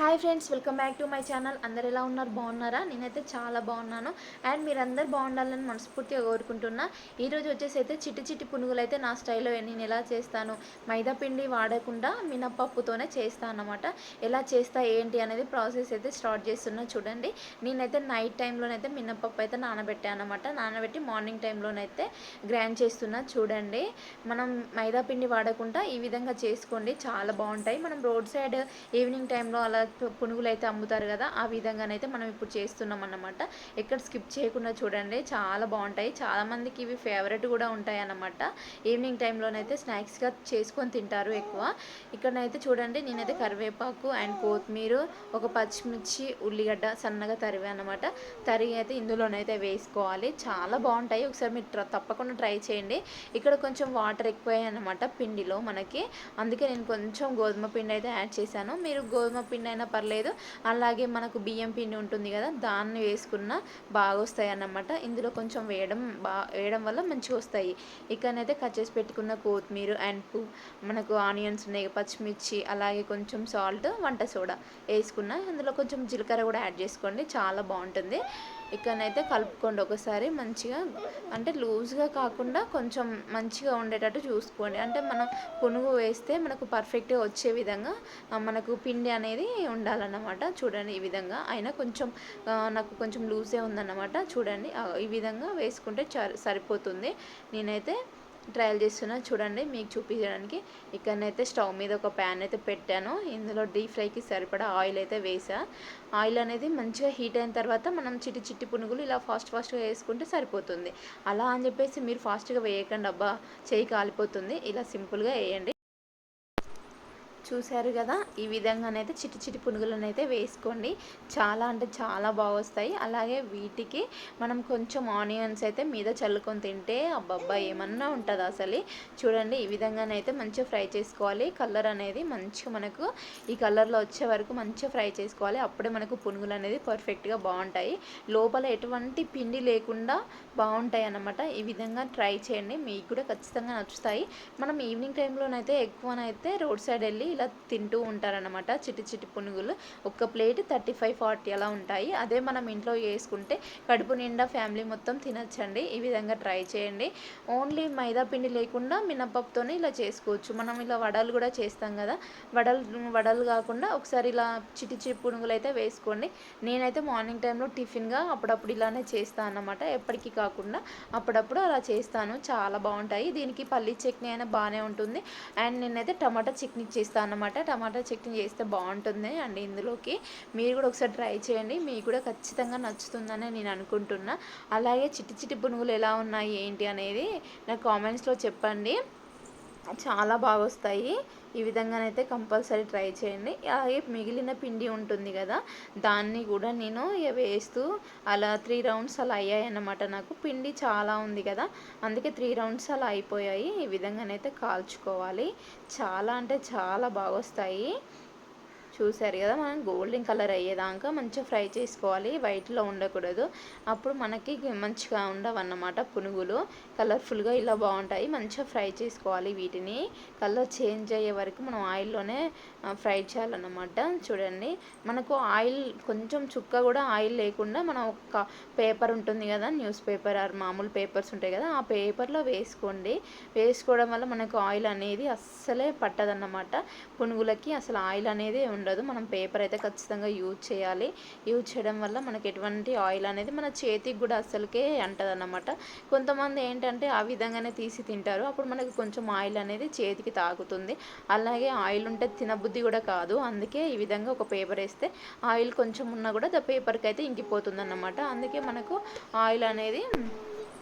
Hi friends, welcome back to my channel. అందరు ఎలా ఉన్నారు? బాగున్నారా? నేనైతే చాలా బాగున్నాను. అండ్ మీరందరూ బాగుండాలని మనస్ఫూర్తిగా కోరుకుంటున్నా. ఈరోజు వచ్చేసి అయితే చిట్టి చిట్టి పునుగులు అయితే నా స్టైల్లో నేను ఎలా చేస్తాను, మైదా పిండి వాడకుండా మినప్పప్పుతోనే చేస్తాను అన్నమాట. ఎలా చేస్తా ఏంటి అనేది ప్రాసెస్ అయితే స్టార్ట్ చేస్తున్నా చూడండి. నేనైతే నైట్ టైంలోనైతే మినప్పప్పు అయితే నానబెట్టాను అనమాట. నానబెట్టి మార్నింగ్ టైంలోనైతే గ్రైండ్ చేస్తున్నా చూడండి. మనం మైదా పిండి వాడకుండా ఈ విధంగా చేసుకోండి, చాలా బాగుంటాయి. మనం రోడ్ సైడ్ ఈవినింగ్ టైంలో అలా పునుగులు అయితే అమ్ముతారు కదా, ఆ విధంగానైతే మనం ఇప్పుడు చేస్తున్నాం అన్నమాట. ఎక్కడ స్కిప్ చేయకుండా చూడండి, చాలా బాగుంటాయి. చాలామందికి ఇవి ఫేవరెట్ కూడా ఉంటాయి అన్నమాట. ఈవినింగ్ టైంలోనైతే స్నాక్స్గా చేసుకొని తింటారు ఎక్కువ. ఇక్కడనైతే చూడండి, నేనైతే కరివేపాకు అండ్ కొత్తిమీర, ఒక పచ్చిమిర్చి, ఉల్లిగడ్డ సన్నగా తరివే అన్నమాట. తరిగి అయితే ఇందులోనైతే వేసుకోవాలి. చాలా బాగుంటాయి, ఒకసారి మీరు తప్పకుండా ట్రై చేయండి. ఇక్కడ కొంచెం వాటర్ ఎక్కువయ్యాయి అన్నమాట పిండిలో మనకి, అందుకే నేను కొంచెం గోధుమ పిండి అయితే యాడ్ చేశాను. మీరు గోధుమ పిండి అయినా పర్లేదు, అలాగే మనకు బియ్యం పిండి ఉంటుంది కదా, దాన్ని వేసుకున్న బాగా వస్తాయి అన్నమాట. ఇందులో కొంచెం వేయడం వల్ల మంచిగా వస్తాయి. ఇక్కడనైతే కట్ చేసి పెట్టుకున్న కొత్తిమీర అండ్ మనకు ఆనియన్స్ ఉన్నాయి, పచ్చిమిర్చి, అలాగే కొంచెం సాల్ట్, వంట సోడా వేసుకున్న. అందులో కొంచెం జీలకర్ర కూడా యాడ్ చేసుకోండి, చాలా బాగుంటుంది. ఇక్కడనైతే కలుపుకోండి ఒకసారి మంచిగా, అంటే లూజ్గా కాకుండా కొంచెం మంచిగా ఉండేటట్టు చూసుకోండి. అంటే మనం పునుగు వేస్తే మనకు పర్ఫెక్ట్గా వచ్చే విధంగా మనకు పిండి అనేది ఉండాలన్నమాట. చూడండి, ఈ విధంగా అయినా కొంచెం నాకు కొంచెం లూజే ఉందన్నమాట. చూడండి, ఈ విధంగా వేసుకుంటే సరిపోతుంది. నేనైతే ట్రయల్ చేస్తున్నా చూడండి మీకు చూపించడానికి. ఇక్కడనైతే స్టవ్ మీద ఒక ప్యాన్ అయితే పెట్టాను. ఇందులో డీప్ ఫ్రైకి సరిపడా ఆయిల్ అయితే వేసా. ఆయిల్ అనేది మంచిగా హీట్ అయిన తర్వాత మనం చిట్టి చిట్టి పునుగులు ఇలా ఫాస్ట్గా వేసుకుంటే సరిపోతుంది. అలా అని చెప్పేసి మీరు ఫాస్ట్గా వేయకండి, అబ్బా చేయి కాలిపోతుంది. ఇలా సింపుల్గా వేయండి. చూశారు కదా, ఈ విధంగానైతే చిట్టి చిట్టి పునుగులను అయితే వేసుకోండి. చాలా అంటే చాలా బాగా వస్తాయి. అలాగే వీటికి మనం కొంచెం ఆనియన్స్ అయితే మీద చల్లుకొని తింటే అబ్బబ్బా ఏమన్నా ఉంటుంది అసలు. చూడండి, ఈ విధంగానైతే మంచిగా ఫ్రై చేసుకోవాలి. కలర్ అనేది మంచిగా మనకు ఈ కలర్లో వచ్చే వరకు మంచిగా ఫ్రై చేసుకోవాలి. అప్పుడే మనకు పునుగులు అనేది పర్ఫెక్ట్గా బాగుంటాయి. లోపల ఎటువంటి పిండి లేకుండా బాగుంటాయి అన్నమాట. ఈ విధంగా ట్రై చేయండి, మీకు కూడా ఖచ్చితంగా నచ్చుతాయి. మనం ఈవినింగ్ టైంలోనైతే ఎక్కువనైతే రోడ్ సైడ్ వెళ్ళి ఇలా తింటూ ఉంటారనమాట. చిట్టి చిట్టి పునుగులు ఒక్క ప్లేట్ 35-40 అలా ఉంటాయి. అదే మనం ఇంట్లో చేసుకుంటే కడుపు నిండా ఫ్యామిలీ మొత్తం తినచ్చండి. ఈ విధంగా ట్రై చేయండి. ఓన్లీ మైదా పిండి లేకుండా మినపప్పుతోనే ఇలా చేసుకోవచ్చు. మనం ఇలా వడలు కూడా చేస్తాం కదా, వడలు కాకుండా ఒకసారి ఇలా చిట్టి చిట్టి పునుగులు అయితే వేసుకోండి. నేనైతే మార్నింగ్ టైంలో టిఫిన్గా అప్పుడప్పుడు ఇలానే చేస్తాను అన్నమాట. ఎప్పటికీ కాకుండా అప్పుడప్పుడు అలా చేస్తాను, చాలా బాగుంటాయి. దీనికి పల్లీ చట్నీ అయినా బాగానే ఉంటుంది. అండ్ నేనైతే టమాటా చట్నీ చేస్తాను అన్నమాట. టమాటా చట్నీ చేస్తే బాగుంటుంది అండ్ ఇందులోకి మీరు కూడా ఒకసారి ట్రై చేయండి, మీకు కూడా ఖచ్చితంగా నచ్చుతుందని నేను అనుకుంటున్నా. అలాగే చిట్టి చిట్టి పునుగులు ఎలా ఉన్నాయి ఏంటి అనేది నాకు కామెంట్స్లో చెప్పండి, చాలా బాగా వస్తాయి. ఈ విధంగానైతే కంపల్సరీ ట్రై చేయండి. అలాగే మిగిలిన పిండి ఉంటుంది కదా, దాన్ని కూడా నేను వేస్తూ అలా 3 రౌండ్స్ అలా అయ్యాయి అన్నమాట. నాకు పిండి చాలా ఉంది కదా, అందుకే 3 రౌండ్స్ అలా అయిపోయాయి. ఈ విధంగానైతే కాల్చుకోవాలి, చాలా అంటే చాలా బాగా వస్తాయి. చూసారు కదా, మనం గోల్డెన్ కలర్ అయ్యేదాకా మంచిగా ఫ్రై చేసుకోవాలి, వైట్లో ఉండకూడదు. అప్పుడు మనకి మంచిగా ఉండవన్నమాట పునుగులు. కలర్ఫుల్గా ఇలా బాగుంటాయి. మంచిగా ఫ్రై చేసుకోవాలి వీటిని. కలర్ చేంజ్ అయ్యే వరకు మనం ఆయిల్లోనే ఫ్రై చేయాలన్నమాట. చూడండి, మనకు ఆయిల్ కొంచెం చుక్క కూడా ఆయిల్ లేకుండా మనం ఒక పేపర్ ఉంటుంది కదా, న్యూస్ పేపర్ ఆర్ మామూలు పేపర్స్ ఉంటాయి కదా, ఆ పేపర్లో వేసుకోండి. వేసుకోవడం వల్ల మనకు ఆయిల్ అనేది అస్సలే పట్టదన్నమాట. పునుగులకి అసలు ఆయిల్ అనేది ఉండదు. మనం పేపర్ అయితే ఖచ్చితంగా యూజ్ చేయాలి. యూజ్ చేయడం వల్ల మనకి ఎటువంటి ఆయిల్ అనేది మన చేతికి కూడా అస్సలకే అంటదన్నమాట. కొంతమంది ఏంటంటే ఆ విధంగానే తీసి తింటారు, అప్పుడు మనకి కొంచెం ఆయిల్ అనేది చేతికి తాకుతుంది. అలాగే ఆయిల్ ఉంటే తినబుద్ధి కూడా కాదు. అందుకే ఈ విధంగా ఒక పేపర్ వేస్తే ఆయిల్ కొంచెం ఉన్నా కూడా పేపర్కి అయితే ఇంకిపోతుంది అన్నమాట. అందుకే మనకు ఆయిల్ అనేది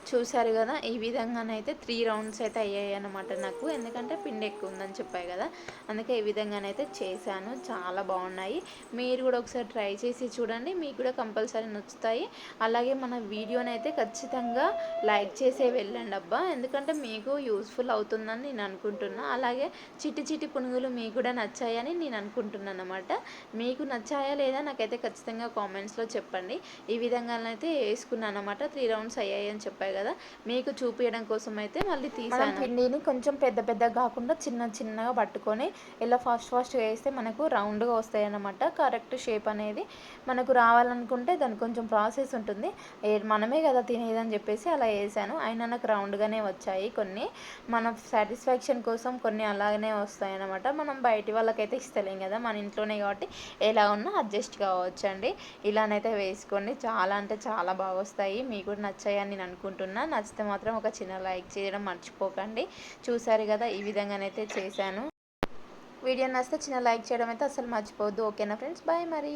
చూసారు కదా, ఈ విధంగానైతే 3 రౌండ్స్ అయితే అయ్యాయి అన్నమాట నాకు, ఎందుకంటే పిండి ఎక్కువ ఉందని చెప్పాయి కదా, అందుకే ఈ విధంగానైతే చేశాను. చాలా బాగున్నాయి. మీరు కూడా ఒకసారి ట్రై చేసి చూడండి, మీకు కూడా కంపల్సరీ నచ్చుతాయి. అలాగే మన వీడియోని అయితే ఖచ్చితంగా లైక్ చేసే వెళ్ళండి అబ్బా, ఎందుకంటే మీకు యూస్ఫుల్ అవుతుందని నేను అనుకుంటున్నా. అలాగే చిట్టి చిట్టి పునుగులు మీకు కూడా నచ్చాయని నేను అనుకుంటున్నాను అన్నమాట. మీకు నచ్చాయా లేదా నాకైతే ఖచ్చితంగా కామెంట్స్లో చెప్పండి. ఈ విధంగానైతే వేసుకున్నాను అన్నమాట. 3 రౌండ్స్ అయ్యాయి అని చెప్పాను ఉంటాయి కదా, మీకు చూపించడం కోసం అయితే మళ్ళీ తీసాను. పిండిని కొంచెం పెద్ద పెద్దగా కాకుండా చిన్నగా పట్టుకొని ఇలా ఫాస్ట్గా వేస్తే మనకు రౌండ్గా వస్తాయి అన్నమాట. కరెక్ట్ షేప్ అనేది మనకు రావాలనుకుంటే దానికి కొంచెం ప్రాసెస్ ఉంటుంది. మనమే కదా తినేదని చెప్పేసి అలా వేసాను. అయినా నాకు రౌండ్గానే వచ్చాయి. కొన్ని మన సాటిస్ఫాక్షన్ కోసం కొన్ని అలాగనే వస్తాయి అన్నమాట. మనం బయటి వాళ్ళకైతే ఇస్తలేం కదా, మన ఇంట్లోనే కాబట్టి ఎలా ఉన్నా అడ్జస్ట్ కావచ్చండి. ఇలానైతే వేసుకోండి, చాలా అంటే చాలా బాగా వస్తాయి. మీకు కూడా నచ్చాయని నేను అనుకుంటున్నా. నచ్చితే మాత్రం ఒక చిన్న లైక్ చేయడం మర్చిపోకండి. చూసారు కదా, ఈ విధంగానైతే చేశాను. వీడియో నచ్చితే చిన్న లైక్ చేయడం అయితే అసలు మర్చిపోవద్దు. ఓకేనా ఫ్రెండ్స్, బాయ్ మరి.